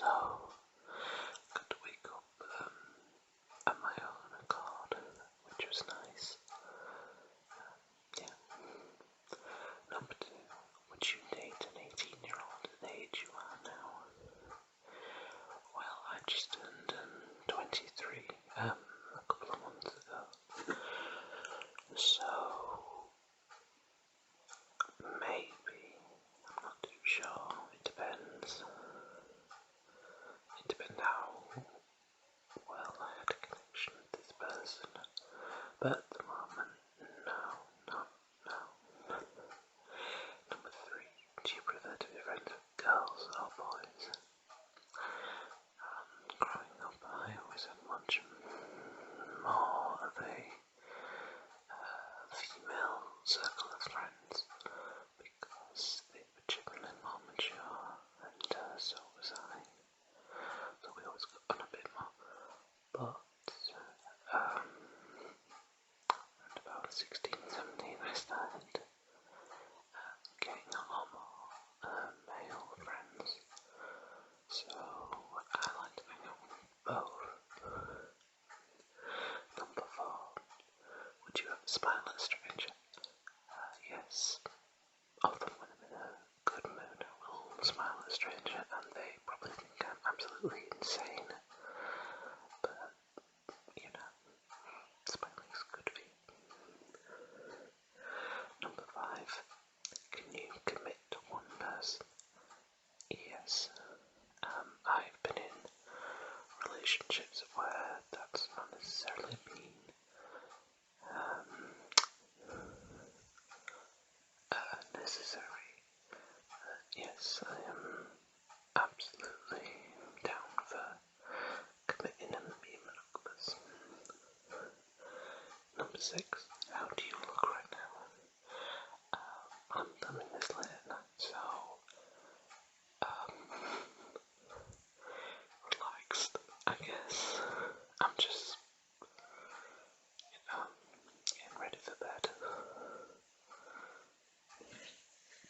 so got to wake up at my own accord, which was nice. Yeah. Number 2, would you date an 18-year-old at the age you are now? Well, I just turned 23 a couple of months ago, so maybe, I'm not too sure, it depends. It depends how well I had a connection with this person, but at the moment, no. Number 3, do you prefer to be friends with girls or boys? Growing up, I always had much more of a female circle of friends because they were generally more mature, and so was I. So we always got on a bit more. But around about 16, 17, I started getting a lot more male friends. So I like to hang out with both. Number 4, would you ever smile at a stranger? Yes. Often when I'm in a good mood, I will smile at a stranger and they probably think I'm absolutely insane. But, smiling is good for you. Number 5, can you commit to one person? Yes. I've been in relationships where that's not necessarily been necessary. Yes, I am absolutely down for committing and being monogamous. Number 6, how do you look right now? I'm filming this late at night, so relaxed, I guess. I'm just, getting ready for bed.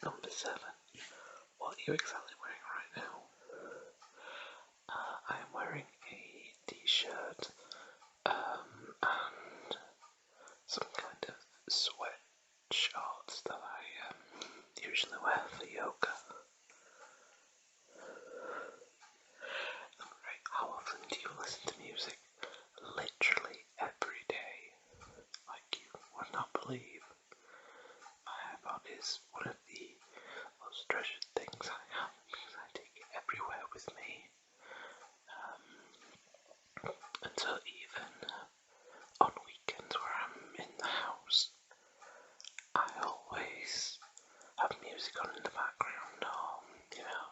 Number 7, what are you exactly wearing right now? I am wearing a t-shirt and some kind of sweat shorts that I usually wear for yoga. Number 8, how often do you listen to music? Literally every day. Like you would not believe. My iPod is one of the most treasured things I have because I take it everywhere with me. And so even on weekends where I'm in the house, I always have music on in the background or,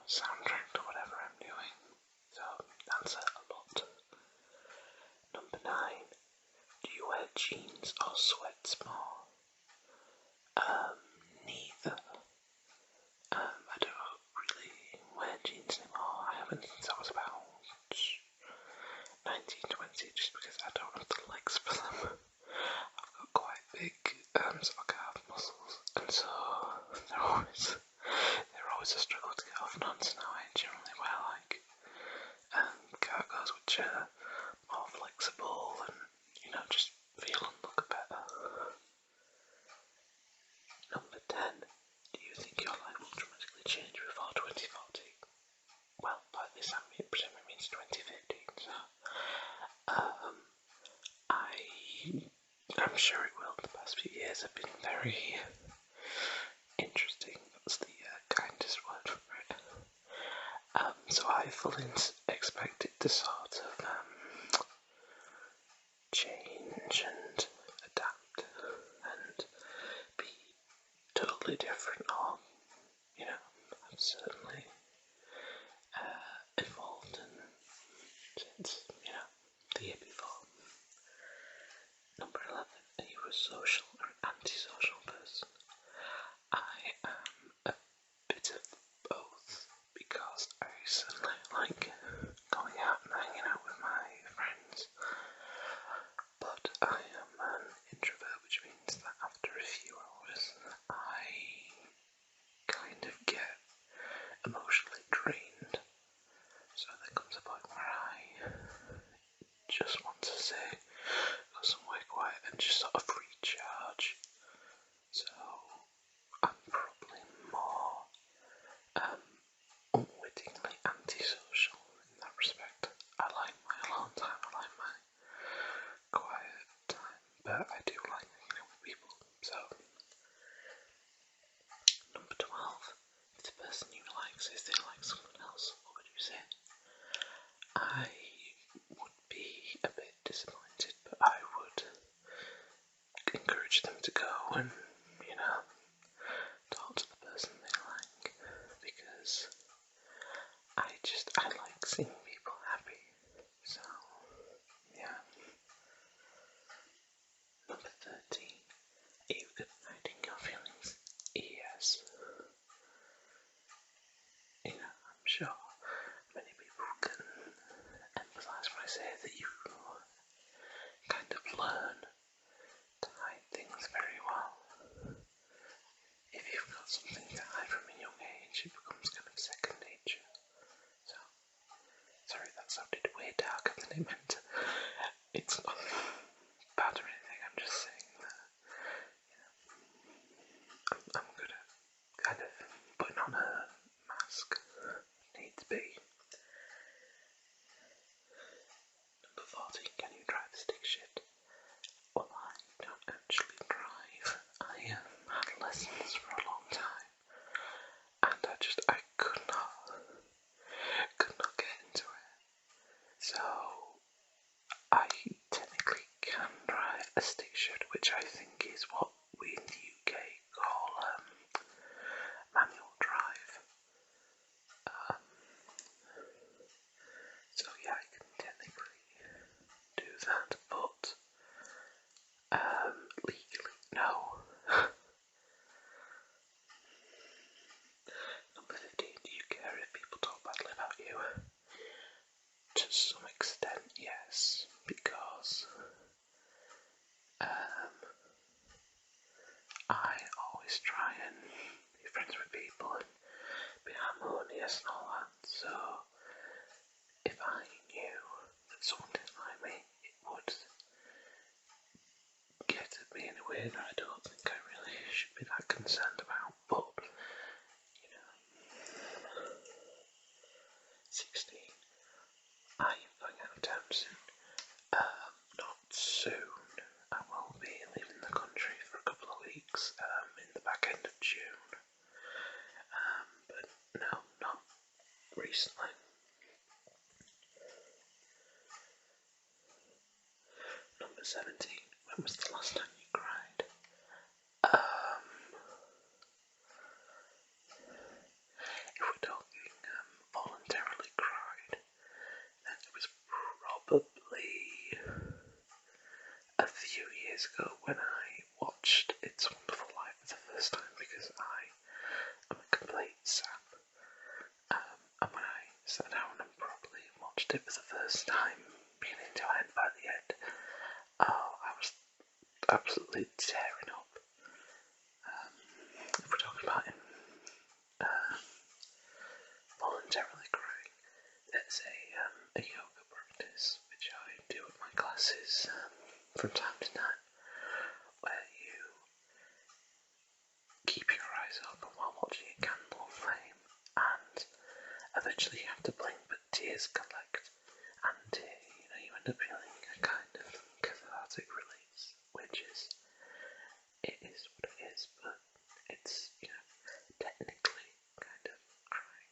soundtrack to whatever I'm doing. So that's a lot. Number 9, do you wear jeans or sweats more? Neither. I don't really wear jeans anymore. I haven't since I was about 19, 20, just because I don't have the legs for them. I've got quite big sort of calf muscles, and so they're always a struggle to get off and on. So now I generally wear like cargos which are more flexible and just feel and look better. Number 10, do you think your life will dramatically change before 2040? Well, by this I presume it means 2015, so I'm sure it will. The past few years have been very interesting. That's the kindest word for it. So I fully expect it to sort of change and adapt and be totally different, or I've certainly evolved since the year before. Number 11, are you a social or antisocial person? I am a bit of both because I certainly like going out and hanging out with my friends, but I am an introvert, which means that after a few hours I kind of get emotionally drained, so the I like seeing people happy. So, yeah. Number 13. Are you good at hiding your feelings? Yes. You know, I'm sure many people can empathise when I say that you kind of learn to hide things very well. If you've got something to hide from a young age, it becomes kind of second nature. So, sorry, that sounded way darker than it meant. It's not bad or anything, I'm just saying that, I'm good at kind of putting on a mask. Needs be. Number 40, can you drive the stick shift? Well, I don't actually drive. I had lessons for a long time, and I could not get into it. So I technically can drive a stick shift, which I think is what we in the UK call manual drive. So yeah, I can technically do that, but legally, no. Number 15, do you care if people talk badly about you? To some extent, yes, because I always try and be friends with people and be harmonious and all that, so if I knew that someone didn't like me, it would get at me in a way that I don't think I really should be that concerned about, but, you know. 16. Are you going out of town soon? Not soon. I will be leaving the country for a couple of weeks, in the back end of June. But no, not recently. Number 17. When was the last time you cried? If we're talking voluntarily cried, then it was probably a few years ago when I watched It's a Wonderful Life for the first time, because I am a complete sap. And when I sat down and properly watched it for the first time, beginning to end by the end, I was absolutely tearing up. If we're talking about him voluntarily crying, there's a yoga practice which I do at my classes from time to time, where you keep your eyes open while watching a candle flame, and eventually you have to blink, but tears collect, and you end up feeling a kind of cathartic release, which is, it is what it is, but it's, technically kind of crying.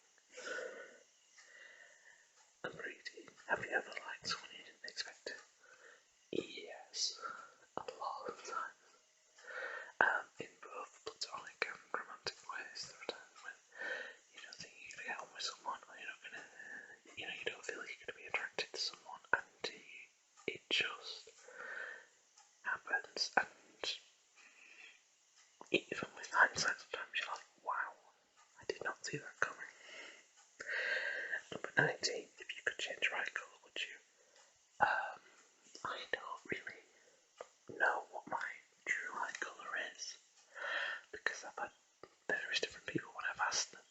Number 18. Have you ever liked someone you didn't expect to? Yes, a lot of times. In both platonic and romantic ways. There are times when you don't think you're gonna get on with someone, or you're not gonna, you don't feel like you're gonna be attracted to someone, and it just happens. And even with hindsight, sometimes you're like, wow, I did not see that coming. Number 19. If you could change your eye colour, would you? I don't really know what my true eye colour is, because I've had various different people when I've asked them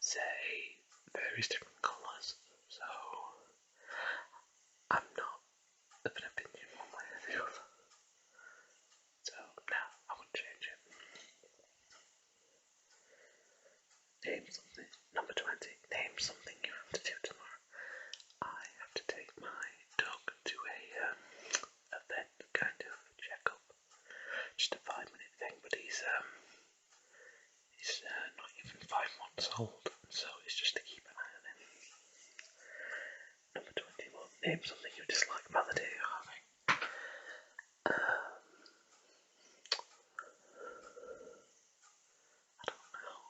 say various different colours, so I'm not of an opinion one way or the other. So no, I wouldn't change it. Name something. Number 20. Name something you have to do tomorrow. I have to take my dog to a vet kind of checkup. Just a 5-minute thing, but he's not even 5 months old, so it's just to keep an eye on him. Number 21. Name something you dislike about the day you're having. I don't know.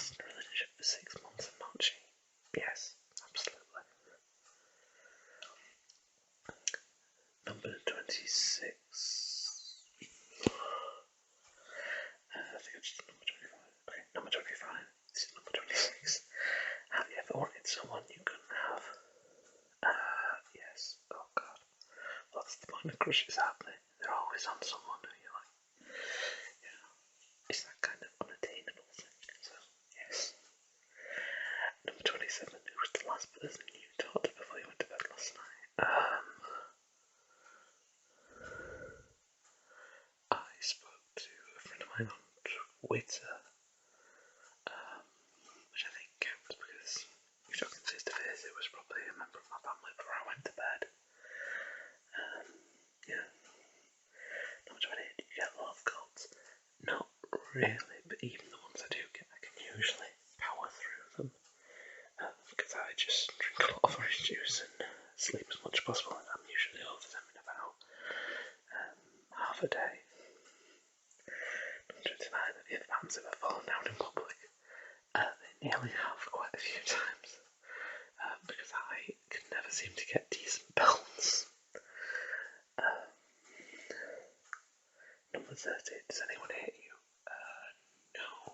last in a relationship for 6 months and not cheat? Yes, absolutely. Number 26. I think it's just number 25. Okay, number 25. This is number 26. Have you ever wanted someone you couldn't have? Yes. Oh god. Well, that's the point of crushes, aren't they? They're always on someone who you're like, it's that kind of unattainable thing. So, yes. Number 27. Who was the last person you talked to before you went to bed last night? I spoke to a friend of mine on Twitter, which I think counts because if you're talking face to face, it was probably a member of my family before I went to bed. Yeah. Number 28. Do you get a lot of colds? Not really, but even the ones I do get, I can usually power through them because I just drink a lot of orange juice and sleep as much as possible, and I'm usually over them in about half a day. Number 29. Have your fans ever fallen down in public? They nearly have quite a few times because I can never seem to get decent balance. Number 30. Does anyone hate you? No.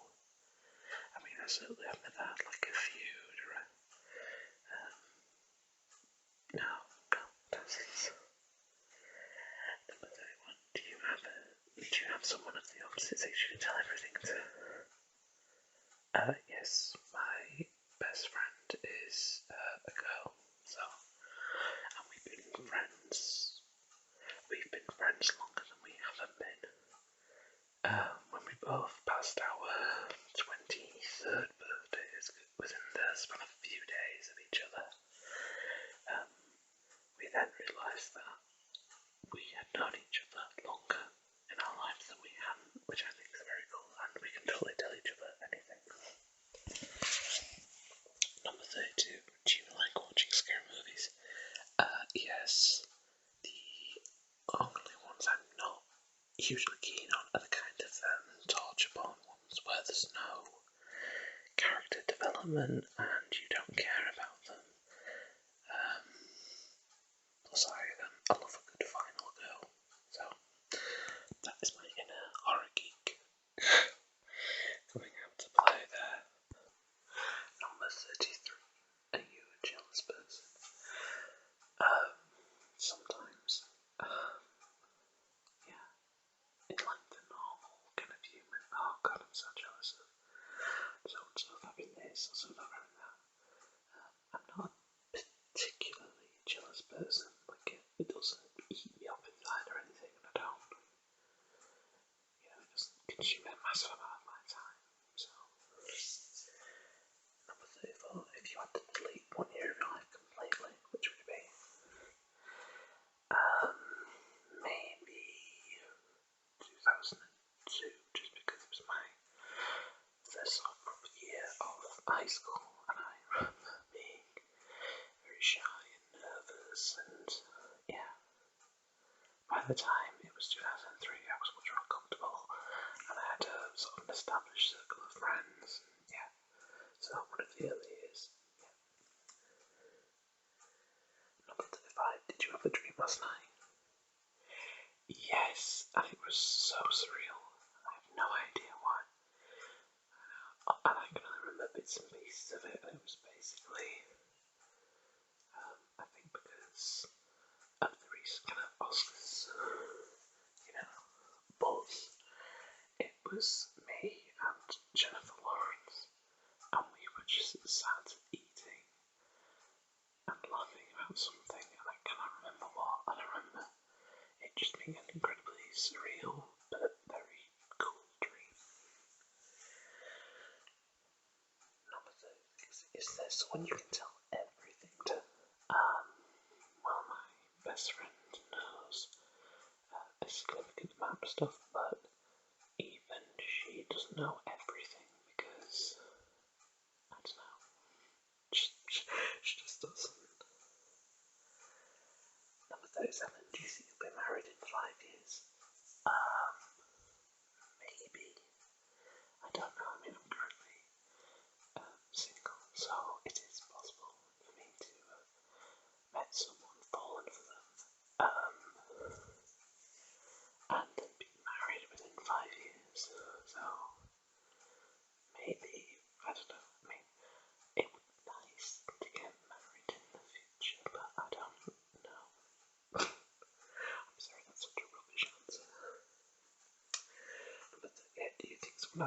I mean, I certainly have never had like a feud or a... no, doesn't. Number 31. Do you have someone of the opposite sex you can tell everything to? Yes, my best friend is a girl, so, and we've been friends longer than we haven't been. When we both passed our 23rd birthdays within the span of a few days of each other, we then realised that we had known each other longer in our lives than we hadn't, which I think is very cool, and we can totally tell each other anything. Number 32. Do you like watching scary movies? Yes. The only ones I'm not usually keen on are the kind of torture porn ones where there's no character development and you don't care about them. Plus I love a good final girl, so that is my inner horror geek coming out to play there. Number 33. Are you a jealous person? Sometimes. Yeah. In like the normal kind of human, oh god, I'm so jealous of so having this or so having that. I'm not a particularly jealous person. Like it doesn't eat me up inside or anything, and I don't. It doesn't consume a massive amount of my time. So, number 34. If you had to delete one year of your life completely, which would it be? Maybe 2002, just because it was my first sort of proper year of high school, and I remember being very shy and nervous, and yeah. By the time it was 2003, I was much more comfortable, and I had a sort of an established circle of friends, and yeah. So one of the early years. Yeah. Number 35. Did you have a dream last night? Yes, and it was so surreal. I have no idea why. And I can only remember bits and pieces of it, and it was basically, I think because of the recent kind of Oscars, buzz, it was me and Jennifer Lawrence, and we were just sat eating and laughing about something, and I cannot remember what, and I remember it just being an incredibly surreal but very cool dream. Number 36. Is there someone you can tell everything to? Well, my best friend knows a significant amount of stuff, but even she doesn't know everything because, I don't know, she just doesn't. Number 37. Do you think you'll be married in 5 years? Maybe. I don't know. I mean, I'm currently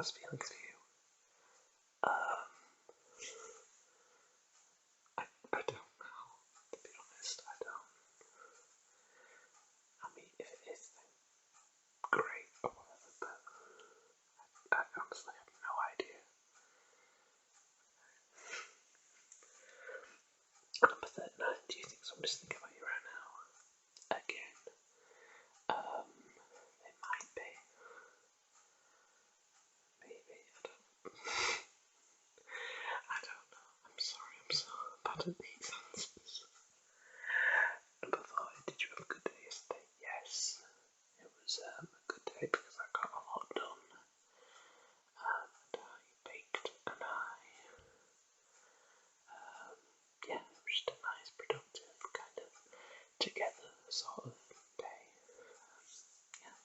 has feelings for you. I don't know, to be honest, I don't. I mean, if it is, then great or whatever, but I honestly have no idea. Number 39, do you think somebody's thinking about you right now? Again, it might be. Maybe, I don't know. I'm sorry, I'm so bad at these answers. Number 5, did you have a good day yesterday? Yes, it was a good day because I got a lot done. And I baked and yeah, it was just a nice, productive, kind of together sort of day. Yeah.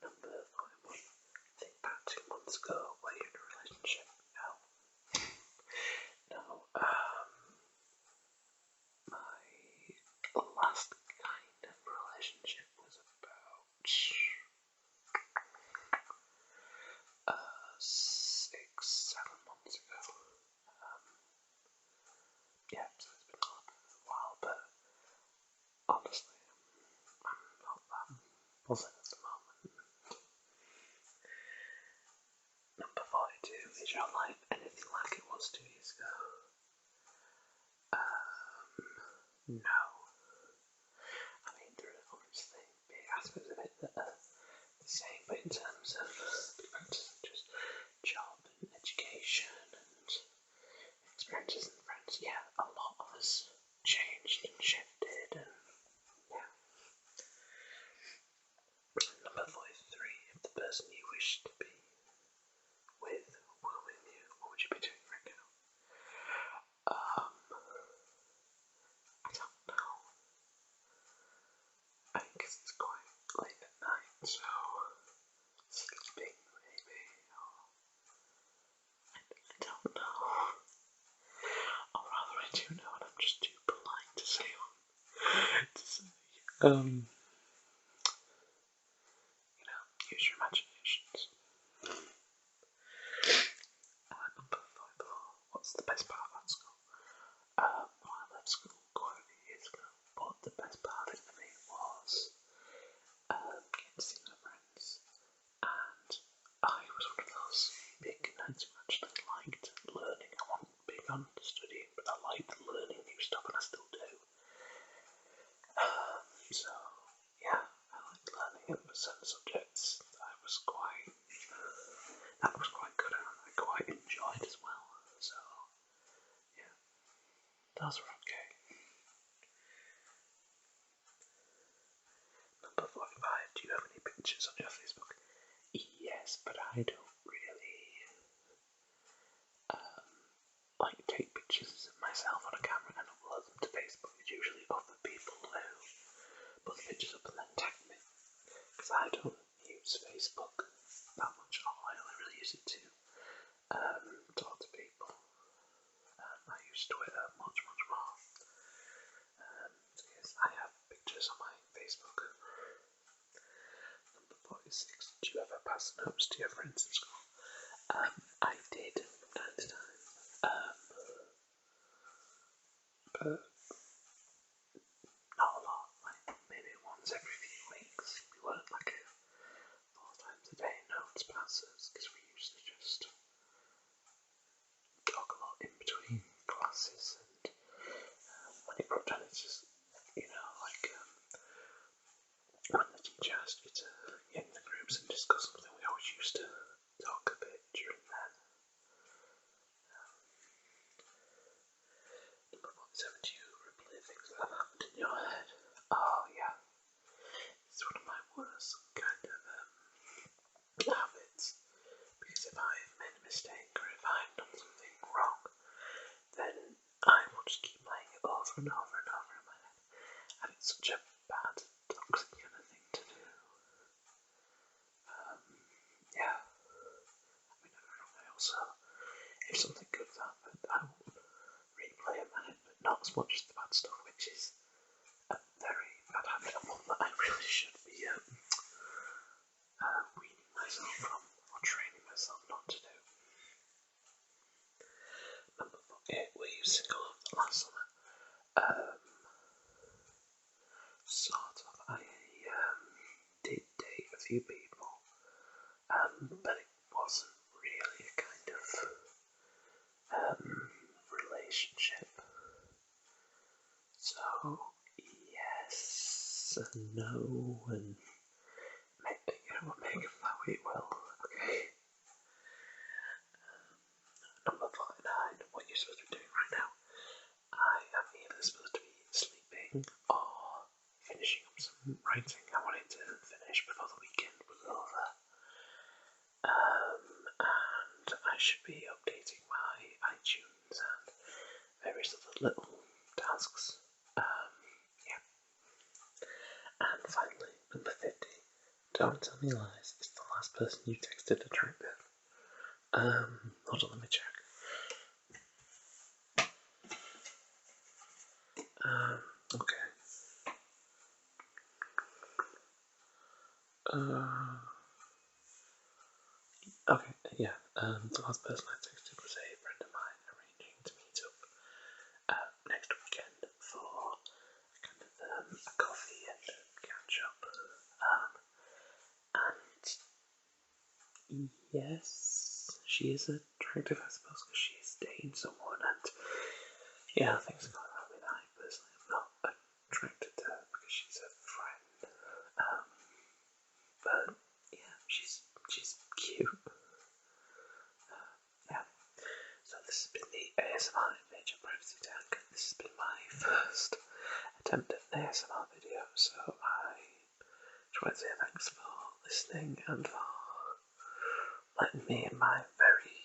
Number 41, think back 2 months ago, were you in a relationship? No. No, my last kind of relationship was about 6-7 months ago. Yeah, so it's been a little bit of a while, but honestly, I'm not that positive at the moment. Number 42, is your life anything like it was 2 years ago? No. I mean, there are obviously big aspects of it that are the same, but in terms of just job and education and experiences and friends, yeah, a lot of us changed and shifted, and yeah. Number 43, if the person you wish to be with were with you, what would you be doing right now? I don't know. I think it's quite late at night, so sleeping maybe, or I don't know. Or rather, I do know, and I'm just too polite to say. Use your imaginations. Number 54, what's the best part about school? Well, I left school quite a few years ago, but the best part of it for me was getting to see my friends, and I was one of those big nerds who actually liked learning. I wasn't big on studying, but I liked learning new stuff, and I still do. So yeah, I liked learning, and for certain subjects that was quite good at, and I quite enjoyed as well. So yeah, those were okay. Number 45, do you have any pictures on your Facebook? Yes, but I don't really like take pictures of myself on a camera and upload them to Facebook. It's usually other people who put the pictures up and then tag me, because I don't use Facebook that much. I only really use it to talk to people. I use Twitter much more. So yes, I have pictures on my Facebook. Number 46, did you ever pass notes to your friends in school? I did from time to time. But not a lot, like maybe once every few weeks. We weren't like 4 times a day notes passers, because we used to just talk a lot in between classes, and when it brought down, it's just, like when the teacher asked you to get in the groups and discuss something, we always used to talk a bit during then. Number 47, do you replay things that have happened in your head? Oh yeah, it's one of my worst kind of habits, because if I've made a mistake or if I've done something wrong, then I will just keep playing it over and over and over in my head, and it's such a bad, toxic kind of thing to do. Yeah, I mean, I also, if something good's happened, I will replay in my head, but not as much as the bad stuff, which is a very bad habit, and one that I really should be weaning know and make evaluate well. Okay. Number 49, what you're supposed to be doing right now. I am either supposed to be sleeping or finishing up some writing I wanted to finish before the weekend was over. And I should be updating my iTunes and various other little tasks. Yeah. And finally, number 50. Don't tell me lies. It's the last person you texted attractive. Hold on, let me check. Okay. Okay, yeah. The last person I texted was a friend of mine arranging to meet up next weekend for kind of a coffee and catch up. And yes, she is attractive, I suppose, because she is dating someone, and yeah, things are going on with I personally am not attracted to her because she's a friend. But yeah, she's cute. Yeah. So this has been the ASMR Invade My Privacy Tag. This has been my first attempt at an ASMR video, so I just want to say thanks for listening and for letting me in my very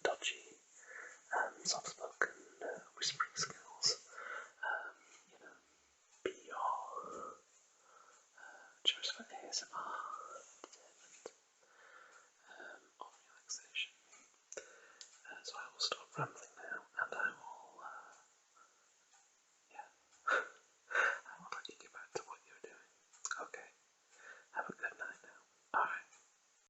dodgy soft